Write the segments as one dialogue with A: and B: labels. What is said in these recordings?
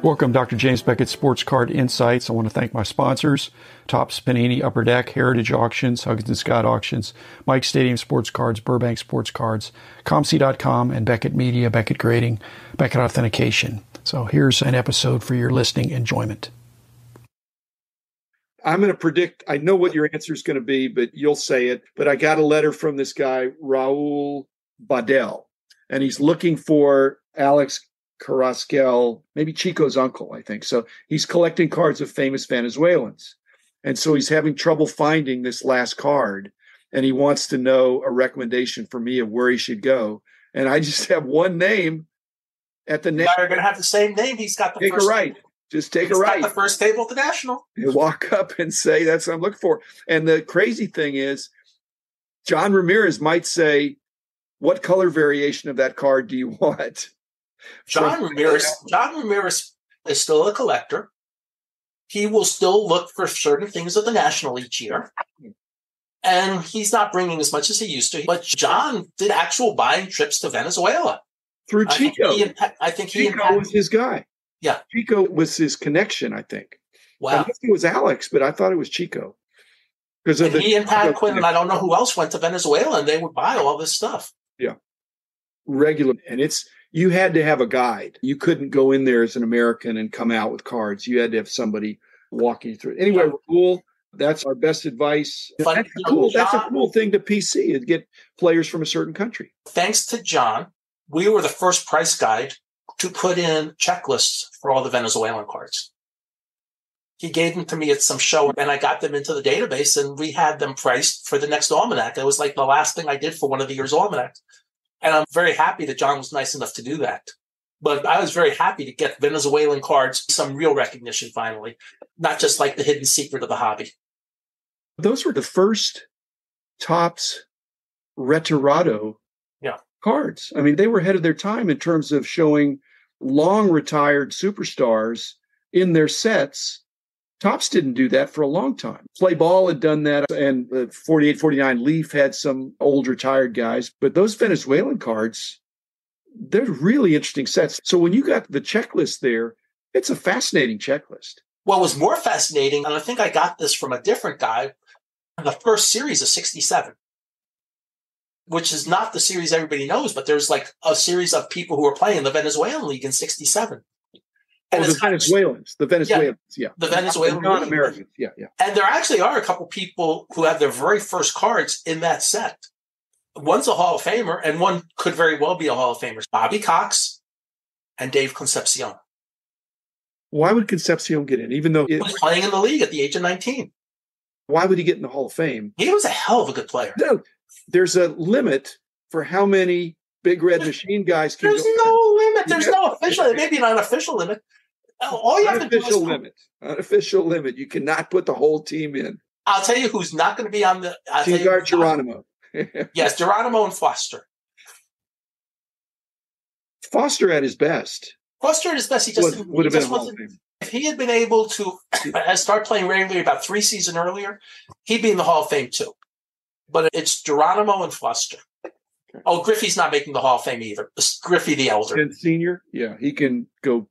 A: Welcome, Dr. James Beckett, Sports Card Insights. I want to thank my sponsors, Topps, Panini, Upper Deck, Heritage Auctions, Huggins & Scott Auctions, Mike Stadium Sports Cards, Burbank Sports Cards, ComC.com, and Beckett Media, Beckett Grading, Beckett Authentication. So here's an episode for your listening enjoyment.
B: I'm going to predict, I know what your answer is going to be, but you'll say it. But I got a letter from this guy, Raul Badel, and he's looking for Alex Carrasquel, maybe Chico's uncle, I think. So he's collecting cards of famous Venezuelans. And so he's having trouble finding this last card. And he wants to know a recommendation for me of where he should go. And I just have one name at the
C: You're going to have the same name. He's got the
B: take
C: first
B: a right.
C: Table.
B: Just take a right.
C: Got the first table at the National.
B: You walk up and say, that's what I'm looking for. And the crazy thing is, John Ramirez might say, what color variation of that card do you want?
C: John Ramirez is still a collector. He will still look for certain things at the National each year. And he's not bringing as much as he used to. But John did actual buying trips to Venezuela.
B: Through Chico.
C: I think
B: Chico was his guy.
C: Yeah.
B: Chico was his connection, I think.
C: Wow.
B: I think it was Alex, but I thought it was Chico. Because
C: he and Pat Quinn, and I don't know who else went to Venezuela, and they would buy all this stuff.
B: Yeah. Regular. And you had to have a guide. You couldn't go in there as an American and come out with cards. You had to have somebody walking you through it. Anyway, Raul, that's our best advice. That's a cool thing to PC, to get players from a certain country.
C: Thanks to John, we were the first price guide to put in checklists for all the Venezuelan cards. He gave them to me at some show, and I got them into the database, and we had them priced for the next almanac. It was like the last thing I did for one of the year's almanacs. And I'm very happy that John was nice enough to do that. But I was very happy to get Venezuelan cards some real recognition finally, not just like the hidden secret of the hobby.
B: Those were the first Topps Retirado cards. I mean, they were ahead of their time in terms of showing long retired superstars in their sets. Topps didn't do that for a long time. Play Ball had done that, and the 48, 49 Leaf had some old retired guys. But those Venezuelan cards, they're really interesting sets. So when you got the checklist there, it's a fascinating checklist.
C: What was more fascinating, and I think I got this from a different guy, the first series of 67. Which is not the series everybody knows, but there's like a series of people who were playing the Venezuelan League in 67. And
B: the Venezuelans. The Venezuelans.
C: Non-Americans.
B: Yeah.
C: And there actually are a couple people who have their very first cards in that set. One's a Hall of Famer, and one could very well be a Hall of Famer. Bobby Cox and Dave Concepcion.
B: Why would Concepcion get in, even though
C: he was playing in the league at the age of 19?
B: Why would he get in the Hall of Fame?
C: He was a hell of a good player.
B: No. There's a limit for how many Big Red Machine guys can
C: There's no limit. There's no official, maybe not an official limit. All you have to do is
B: unofficial limit. You cannot put the whole team in.
C: I'll tell you who's not going to be on the
B: Team Geronimo.
C: Yes, Geronimo and Foster.
B: Foster at his best.
C: He just
B: would have been a Hall of Fame.
C: If he had been able to start playing regularly about 3 seasons earlier, he'd be in the Hall of Fame too. But it's Geronimo and Foster. Okay. Oh, Griffey's not making the Hall of Fame either. It's Griffey the elder.
B: And senior? Yeah, he can go.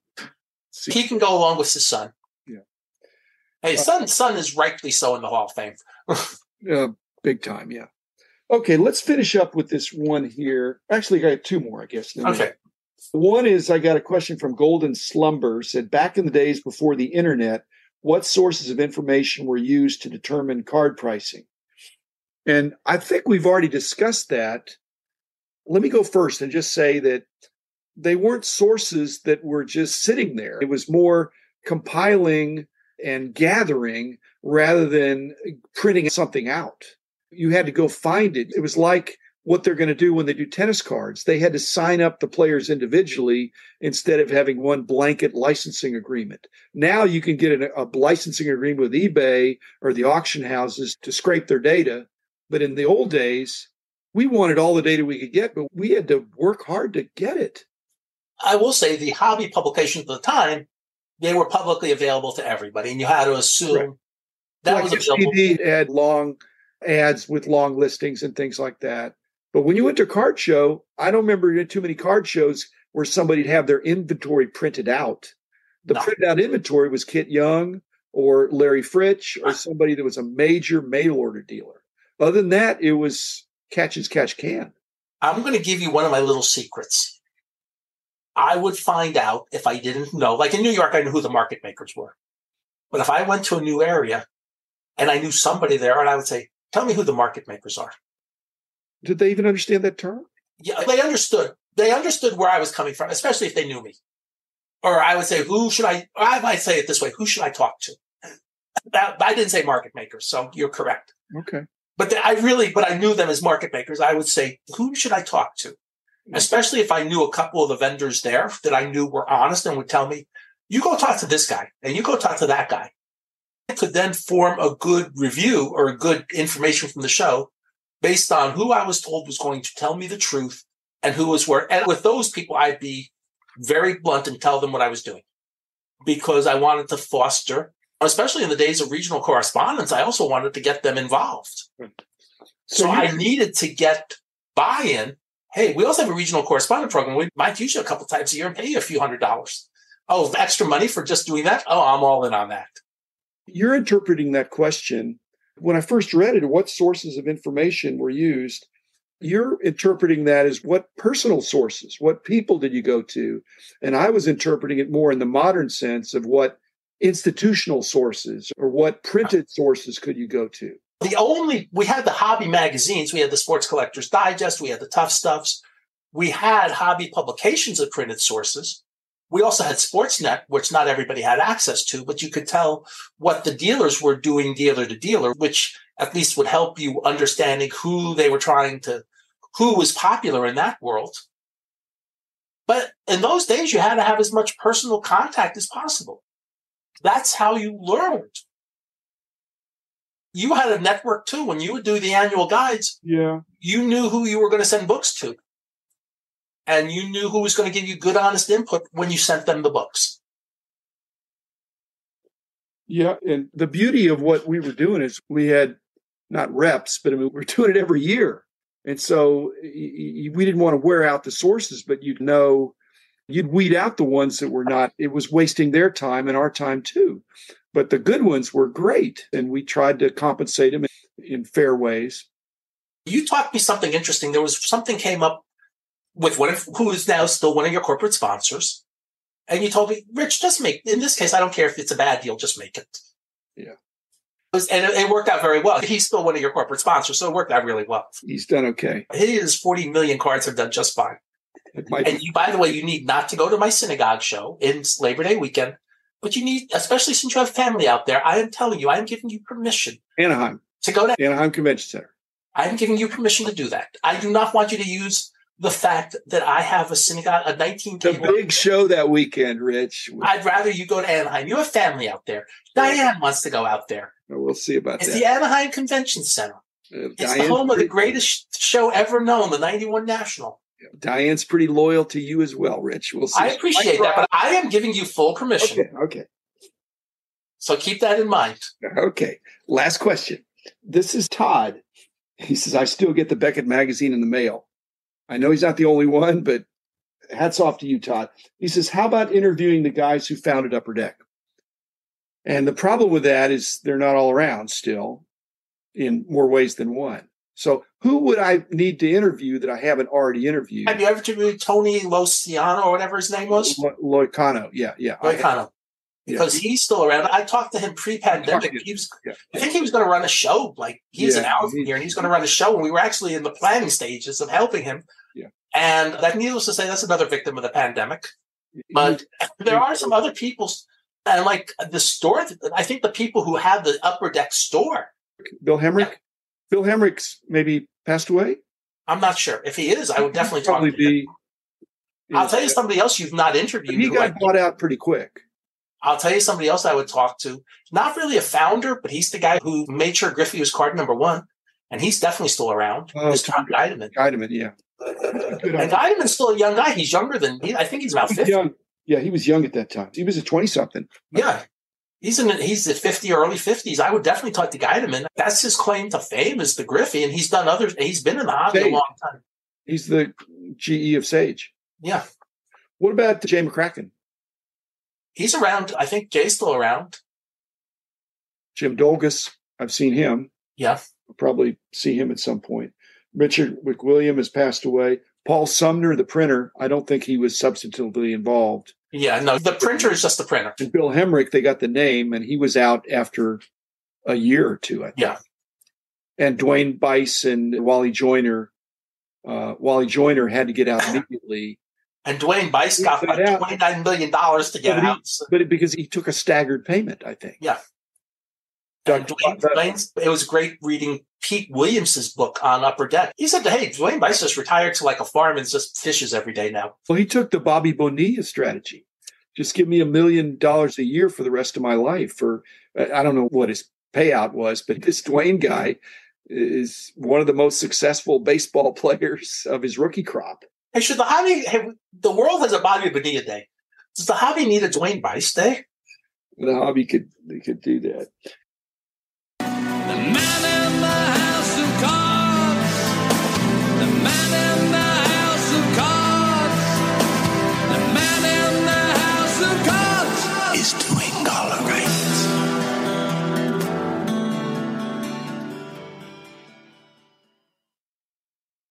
C: He can go along with his son.
B: Yeah.
C: Hey, son is rightly so in the Hall of Fame.
B: Big time, yeah. Okay, let's finish up with this one here. Actually, I got 2 more, I guess.
C: Okay.
B: One is, I got a question from Golden Slumber. Said, back in the days before the internet, what sources of information were used to determine card pricing? And I think we've already discussed that. Let me go first and just say that they weren't sources that were just sitting there. It was more compiling and gathering rather than printing something out. You had to go find it. It was like what they're going to do when they do tennis cards. They had to sign up the players individually instead of having one blanket licensing agreement. Now you can get a licensing agreement with eBay or the auction houses to scrape their data. But in the old days, we wanted all the data we could get, but we had to work hard to get it.
C: I will say the hobby publications at the time, they were publicly available to everybody, and you had to assume that was available.
B: SPD had long ads with long listings and things like that. But when you went to a card show, I don't remember too many card shows where somebody'd have their inventory printed out. The printed out inventory was Kit Young or Larry Fritch or somebody that was a major mail order dealer. Other than that, it was catch as catch can.
C: I'm going to give you one of my little secrets. I would find out if I didn't know. Like in New York, I knew who the market makers were. But if I went to a new area and I knew somebody there, and I would say, tell me who the market makers are.
B: Did they even understand that term?
C: Yeah, they understood. They understood where I was coming from, especially if they knew me. Or I would say, I might say it this way, who should I talk to? I didn't say market makers, so you're correct.
B: Okay.
C: But I knew them as market makers. I would say, who should I talk to? Especially if I knew a couple of the vendors there that I knew were honest and would tell me, you go talk to this guy and you go talk to that guy. I could then form a good review or a good information from the show based on who I was told was going to tell me the truth and who was where. And with those people, I'd be very blunt and tell them what I was doing because I wanted to foster, especially in the days of regional correspondence, I also wanted to get them involved. So I needed to get buy-in. Hey, we also have a regional correspondent program. We might use you a couple times a year and pay you a few $100s. Oh, extra money for just doing that? Oh, I'm all in on that.
B: You're interpreting that question. When I first read it, what sources of information were used? You're interpreting that as what personal sources, what people did you go to? And I was interpreting it more in the modern sense of what institutional sources or what printed sources could you go to?
C: We had the hobby magazines. We had the Sports Collectors Digest. We had the Tough Stuffs. We had hobby publications of printed sources. We also had Sportsnet, which not everybody had access to, but you could tell what the dealers were doing dealer to dealer, which at least would help you understanding who was popular in that world. But in those days, you had to have as much personal contact as possible. That's how you learned. You had a network too. When you would do the annual guides,
B: you
C: knew who you were going to send books to. And you knew who was going to give you good, honest input when you sent them the books.
B: Yeah. And the beauty of what we were doing is we had not reps, but we were doing it every year. And so we didn't want to wear out the sources, but you'd weed out the ones that were not, it was wasting their time and our time too. But the good ones were great. And we tried to compensate them in fair ways.
C: You taught me something interesting. There was something came up with who is now still one of your corporate sponsors. And you told me, Rich, just in this case, I don't care if it's a bad deal, just make it.
B: Yeah.
C: And it worked out very well. He's still one of your corporate sponsors, so it worked out really well.
B: He's done okay.
C: His 40 million cards have done just fine. And by the way, you need not to go to my synagogue show in Labor Day weekend, but you need, especially since you have family out there, I am telling you, I am giving you permission.
B: Anaheim.
C: To go to
B: Anaheim Convention Center.
C: I am giving you permission to do that. I do not want you to use the fact that I have a synagogue, a 19 table.
B: The big show that weekend, Rich.
C: I'd rather you go to Anaheim. You have family out there. Diane wants to go out there.
B: We'll see about that.
C: It's the Anaheim Convention Center. It's the home of the greatest show ever known, the 91 National.
B: Diane's pretty loyal to you as well, Rich. We'll see.
C: I appreciate that, but I am giving you full permission.
B: Okay.
C: So keep that in mind.
B: Okay. Last question. This is Todd. He says, I still get the Beckett magazine in the mail. I know he's not the only one, but hats off to you, Todd. He says, how about interviewing the guys who founded Upper Deck? And the problem with that is they're not all around still in more ways than one. So who would I need to interview that I haven't already interviewed?
C: Have you ever interviewed Tony Lociano or whatever his name was?
B: Loicano, yeah.
C: Loicano. Because he's still around. I talked to him pre-pandemic. I think he was going to run a show. Like he's an hour from here, and he's going to run a show. And we were actually in the planning stages of helping him.
B: Yeah.
C: And that, needless to say, that's another victim of the pandemic. But there are some other people, and like the store. I think the people who have the Upper Deck store.
B: Bill Hemrick. Yeah. Bill Hemrick's maybe passed away.
C: I'm not sure. If he is, I would definitely talk to him. I'll tell you somebody else you've not interviewed.
B: He got bought out pretty quick.
C: I'll tell you somebody else I would talk to. Not really a founder, but he's the guy who made sure Griffey was card number one. And he's definitely still around. It's Tom Guideman.
B: Guideman, yeah.
C: And Guideman's still a young guy. He's younger than me. I think he's about 50.
B: Young. Yeah, he was young at that time. He was a 20-something.
C: Yeah. He's at 50 or early 50s. I would definitely talk to Guideman. That's his claim to fame is the Griffey. And he's done others. He's been in the hobby a long time.
B: He's the GE of Sage.
C: Yeah.
B: What about Jay McCracken?
C: He's around. I think Jay's still around.
B: Jim Dolgus, I've seen him.
C: Yeah.
B: I'll probably see him at some point. Richard McWilliam has passed away. Paul Sumner, the printer, I don't think he was substantively involved.
C: Yeah, no, the printer is just the printer.
B: And Bill Hemrick, they got the name, and he was out after a year or two, I think.
C: Yeah.
B: And Dwayne Bice and Wally Joyner. Wally Joyner had to get out immediately.
C: And Dwayne Bice got like $29 million to get out.
B: But because he took a staggered payment, I think.
C: Yeah. And it was great reading Pete Williams's book on Upper Deck. He said, hey, Dwayne Bice just retired to like a farm and just fishes every day now.
B: Well, he took the Bobby Bonilla strategy. Just give me $1 million a year for the rest of my life. I don't know what his payout was, but this Dwayne guy is one of the most successful baseball players of his rookie crop.
C: Hey, the world has a Bobby Bonilla day. Does the hobby need a Dwayne Bice day?
B: The hobby could do that.
D: The man in the house of cards.